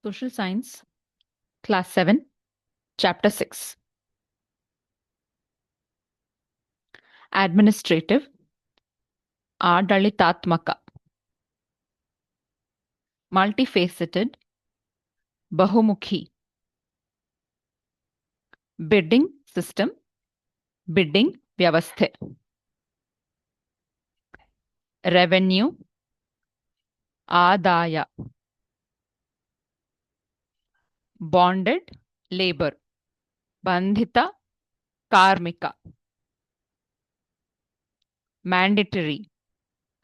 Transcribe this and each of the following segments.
Social Science, Class 7, Chapter 6. Administrative, Adalitatmaka. Multifaceted, Bahumukhi. Bidding system, bidding vyavasthe. Revenue, Adaya. Bonded labor, Bandhita Karmika. Mandatory,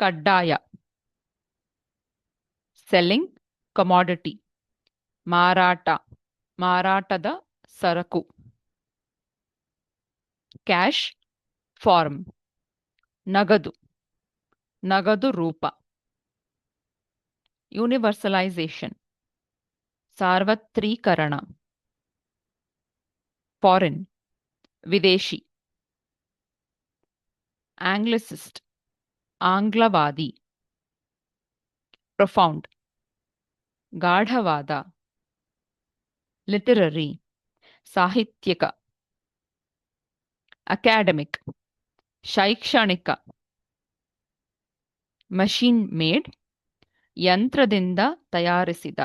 Kaddaya. Selling commodity, Marata, Maratada Saraku. Cash form, Nagadu, Nagadu Rupa. Universalization, ಸಾರ್ವತ್ರೀಕರಣ. Foreign, ವಿದೇಶಿ. Anglicist, ಆಂಗ್ಲವಾದಿ. Profound, ಗಾಢವಾದ. Literary, ಸಾಹಿತ್ಯಿಕ. Academic, ಶೈಕ್ಷಣಿಕ. Machine made, ಯಂತ್ರದಿಂದ ತಯಾರಿಸಿದ.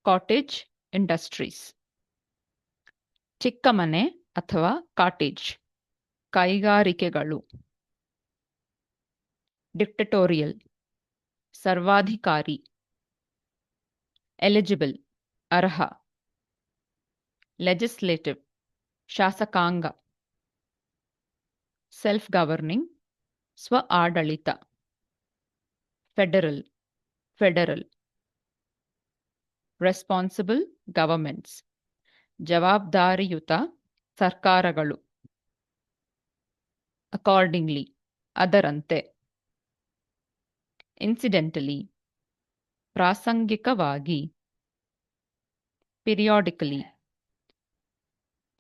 Cottage industries, ಚಿಕ್ಕ ಮನೆ ಅಥವಾ ಕಾಟೇಜ್, ಕೈಗಾರಿಕೆಗಳು. ಡಿಕ್ಟಟೋರಿಯಲ್, ಸರ್ವಾಧಿಕಾರಿ. ಎಲಿಜಿಬಲ್, ಅರ್ಹ. ಲೆಜಿಸ್ಲೇಟಿವ್, ಶಾಸಕಾಂಗ. ಸೆಲ್ಫ್ ಗವರ್ನಿಂಗ್, ಸ್ವ ಆಡಳಿತ. Federal, federal. ರೆಸ್ಪಾನ್ಸಿಬಲ್ ಗವರ್ಮೆಂಟ್ಸ್, ಜವಾಬ್ದಾರಿಯುತ ಸರ್ಕಾರಗಳು. ಅಕಾರ್ಡಿಂಗ್ಲಿ, ಅದರಂತೆ. ಇನ್ಸಿಡೆಂಟಲಿ, ಪ್ರಾಸಂಗಿಕವಾಗಿ. ಪಿರಿಯಾಡಿಕಲಿ,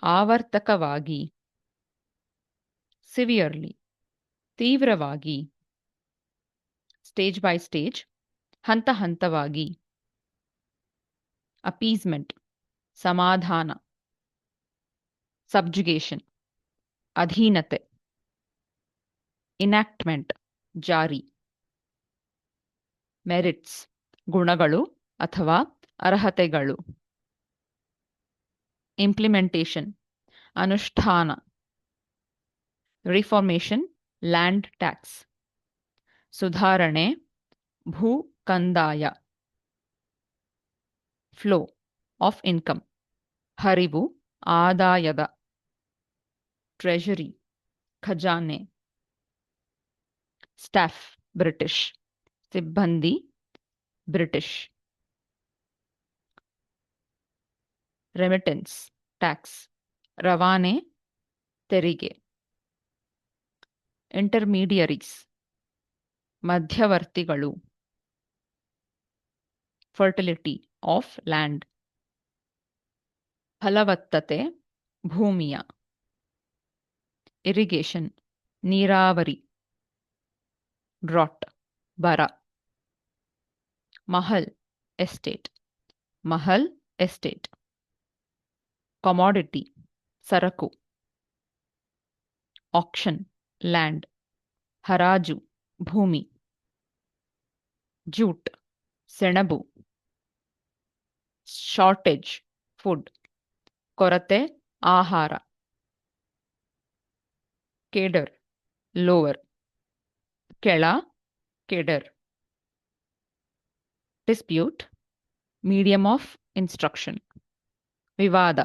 ಆವರ್ತಕವಾಗಿ. ಸಿವಿಯರ್ಲಿ, ತೀವ್ರವಾಗಿ. ಸ್ಟೇಜ್ ಬೈ ಸ್ಟೇಜ್, ಹಂತ ಹಂತವಾಗಿ. ಅಪೀಸ್ಮೆಂಟ್, ಸಮಾಧಾನ. ಸಬ್ಜುಗೇಷನ್, ಅಧೀನತೆ. ಇನ್ಯಾಕ್ಟ್ಮೆಂಟ್, ಜಾರಿ. ಮೆರಿಟ್ಸ್, ಗುಣಗಳು ಅಥವಾ ಅರ್ಹತೆಗಳು. ಇಂಪ್ಲಿಮೆಂಟೇಷನ್, ಅನುಷ್ಠಾನ. Reformation, land tax. ಸುಧಾರಣೆ, ಭೂ ಕಂದಾಯ. ಫ್ಲೋ ಆಫ್ ಇನ್ಕಮ್, ಹರಿವು ಆದಾಯದ. ಟ್ರೆಷರಿ, ಖಜಾನೆ. Staff, British. ಸಿಬ್ಬಂದಿ, ಬ್ರಿಟಿಷ್. Remittance, tax. ರವಾನೆ, ತೆರಿಗೆ. ಇಂಟರ್ಮೀಡಿಯರೀಸ್, ಮಧ್ಯವರ್ತಿಗಳು. ಫರ್ಟಿಲಿಟಿ ಆಫ್ ಲ್ಯಾಂಡ್, ಫಲವತ್ತತೆ ಭೂಮಿಯ. ಇರಿಗೇಷನ್, ನೀರಾವರಿ. ಡ್ರಾಟ್, ಬರ. Mahal, estate. Mahal estate. Commodity, ಸರಕು. Auction, land. ಹರಾಜು, ಭೂಮಿ. ಜೂಟ್, ಸೆಣಬು. Shortage, food. ಕೊರತೆ, ಆಹಾರ. Cadre, lower. ಕೆಳ, cadre. Dispute, medium of instruction. ವಿವಾದ,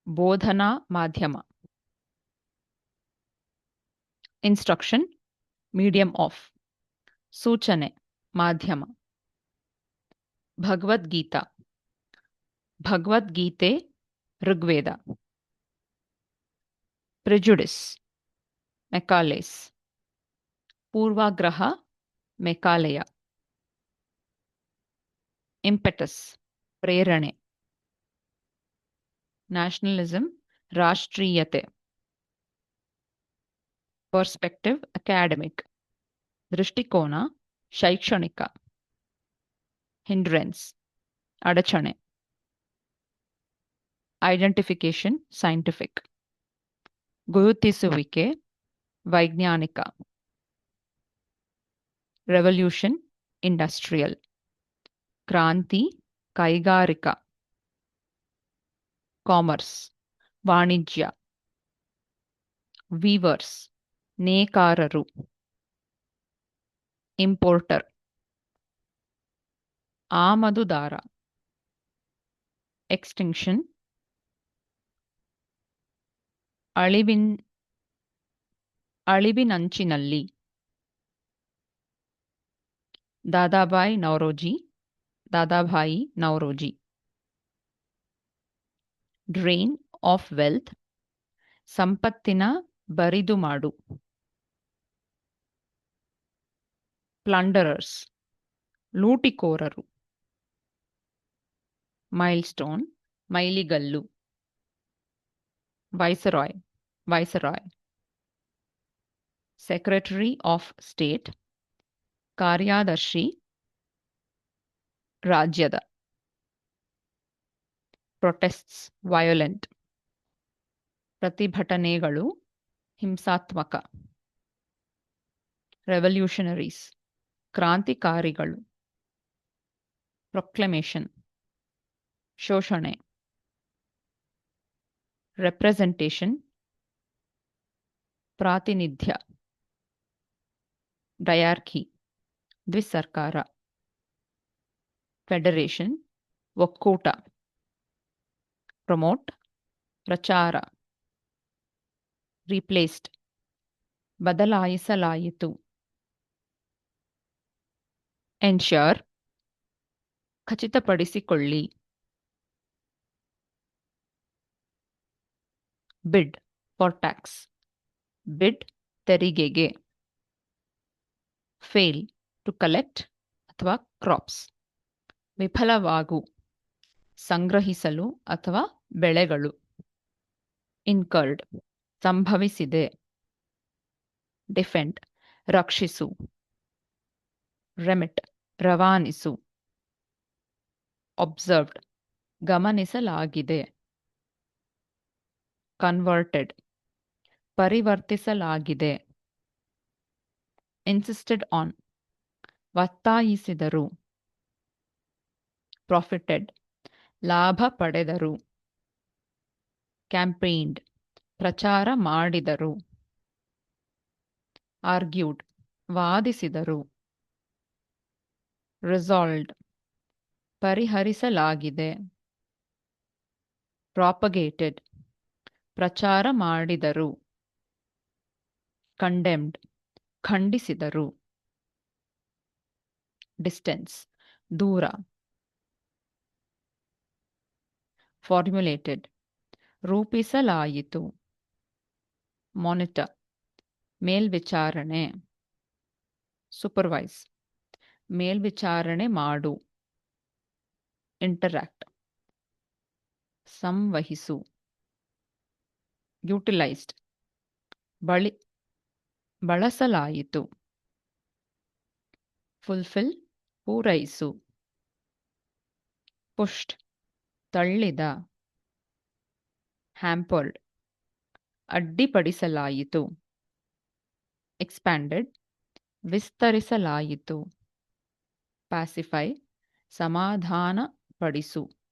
ಬೋಧನಾ ಮಾಧ್ಯಮ. Instruction, medium of. ಸೂಚನೆ, ಮಾಧ್ಯಮ. ಭಗವದ್ಗೀತಾ, ಭಗವದ್ಗೀತೆ, ಋಗ್ವೇದ. Prejudice, Macaulay's. ಪೂರ್ವಾಗ್ರಹ, ಮೆಕಾಲೆಯ. ಇಂಪೆಟಸ್, ಪ್ರೇರಣೆ. ನ್ಯಾಷನಲಿಸಂ, ರಾಷ್ಟ್ರೀಯತೆ. Perspective, academic. ದೃಷ್ಟಿಕೋನ, ಶೈಕ್ಷಣಿಕ. ಹಿಂಡ್ರೆನ್ಸ್ ಅಡಚಣೆ. ಐಡೆಂಟಿಫಿಕೇಶನ್ ಸೈಂಟಿಫಿಕ್ ಗುರುತಿಸುವಿಕೆ ವೈಜ್ಞಾನಿಕ. ರೆವಲ್ಯೂಷನ್ ಇಂಡಸ್ಟ್ರಿಯಲ್ ಕ್ರಾಂತಿ ಕೈಗಾರಿಕಾ. ಕಾಮರ್ಸ್ ವಾಣಿಜ್ಯ. ವೀವರ್ಸ್ ನೇಕಾರರು. ಇಂಪೋರ್ಟರ್ ಆಮದುದಾರ. ಎಕ್ಸ್ಟಿಂಕ್ಷನ್ ಅಳಿವಿನಂಚಿನಲ್ಲಿ. Dadabhai Naoroji. Drain of wealth ಸಂಪತ್ತಿನ ಬರಿದು ಮಾಡು. ಪ್ಲಂಡರರ್ಸ್ ಲೂಟಿಕೋರರು. ಮೈಲ್ಸ್ಟೋನ್ ಮೈಲಿಗಲ್ಲು. ವೈಸರಾಯ್. ಸೆಕ್ರೆಟರಿ ಆಫ್ ಸ್ಟೇಟ್ ಕಾರ್ಯದರ್ಶಿ ರಾಜ್ಯದ. ಪ್ರೊಟೆಸ್ಟ್ಸ್ ವಯೋಲೆಂಟ್ ಪ್ರತಿಭಟನೆಗಳು ಹಿಂಸಾತ್ಮಕ. ರೆವಲ್ಯೂಷನರೀಸ್ ಕ್ರಾಂತಿಕಾರಿಗಳು. ಪ್ರೊಕ್ಲಮೇಷನ್ ಶೋಷಣೆ. ರೆಪ್ರೆಸೆಂಟೇಷನ್ ಪ್ರಾತಿನಿಧ್ಯ. ಡಯಾರ್ಕಿ ದ್ವಿಸರ್ಕಾರ. ಫೆಡರೇಷನ್ ಒಕ್ಕೂಟ. ಪ್ರಮೋಟ್ ಪ್ರಚಾರ. ರೀಪ್ಲೇಸ್ಡ್ ಬದಲಾಯಿಸಲಾಯಿತು. ಎನ್ಶ್ಯೂರ್ ಖಚಿತಪಡಿಸಿಕೊಳ್ಳಿ. ಬಿಡ್ ಫಾರ್ ಟ್ಯಾಕ್ಸ್ ಬಿಡ್ ತೆರಿಗೆಗೆ. ಫೇಲ್ ಟು ಕಲೆಕ್ಟ್ ಅಥವಾ ಕ್ರಾಪ್ಸ್ ವಿಫಲವಾಗು ಸಂಗ್ರಹಿಸಲು ಅಥವಾ ಬೆಳೆಗಳು. ಇನ್ಕರ್ಡ್ ಸಂಭವಿಸಿದೆ. ಡಿಫೆಂಡ್ ರಕ್ಷಿಸು. ರೆಮಿಟ್ ರವಾನಿಸು. ಒಬ್ಸರ್ವ್ಡ್ ಗಮನಿಸಲಾಗಿದೆ. ಕನ್ವರ್ಟೆಡ್ ಪರಿವರ್ತಿಸಲಾಗಿದೆ. ಇನ್ಸಿಸ್ಟೆಡ್ ಆನ್ ಒತ್ತಾಯಿಸಿದರು. ಪ್ರಾಫಿಟೆಡ್ ಲಾಭ ಪಡೆದರು. ಕ್ಯಾಂಪೇನ್ಡ್ ಪ್ರಚಾರ ಮಾಡಿದರು. ಆರ್ಗ್ಯೂಡ್ ವಾದಿಸಿದರು. ರಿಸಾಲ್ವ್ಡ್ ಪರಿಹರಿಸಲಾಗಿದೆ. ಪ್ರಾಪಗೇಟೆಡ್ ಪ್ರಚಾರ ಮಾಡಿದರು. ಕಂಡೆಮ್ಡ್ ಖಂಡಿಸಿದರು. ಡಿಸ್ಟೆನ್ಸ್ ದೂರ. ಫಾರ್ಮ್ಯುಲೇಟೆಡ್ ರೂಪಿಸಲಾಯಿತು. ಮಾನಿಟರ್ ಮೇಲ್ವಿಚಾರಣೆ. ಸೂಪರ್ವೈಸ್ ಮೇಲ್ವಿಚಾರಣೆ ಮಾಡು. ಇಂಟರಾಕ್ಟ್ ಸಂವಹಿಸು. ಯುಟಿಲೈಸ್ಡ್ ಬಳಸಲಾಯಿತು. ಫುಲ್ಫಿಲ್ ಪೂರೈಸು. ಪುಷ್ಡ್ ತಳ್ಳಿದ. ಹ್ಯಾಂಪರ್ಡ್ ಅಡ್ಡಿಪಡಿಸಲಾಯಿತು. ಎಕ್ಸ್ಪ್ಯಾಂಡೆಡ್ ವಿಸ್ತರಿಸಲಾಯಿತು. ಪ್ಯಾಸಿಫೈ ಸಮಾಧಾನಪಡಿಸು.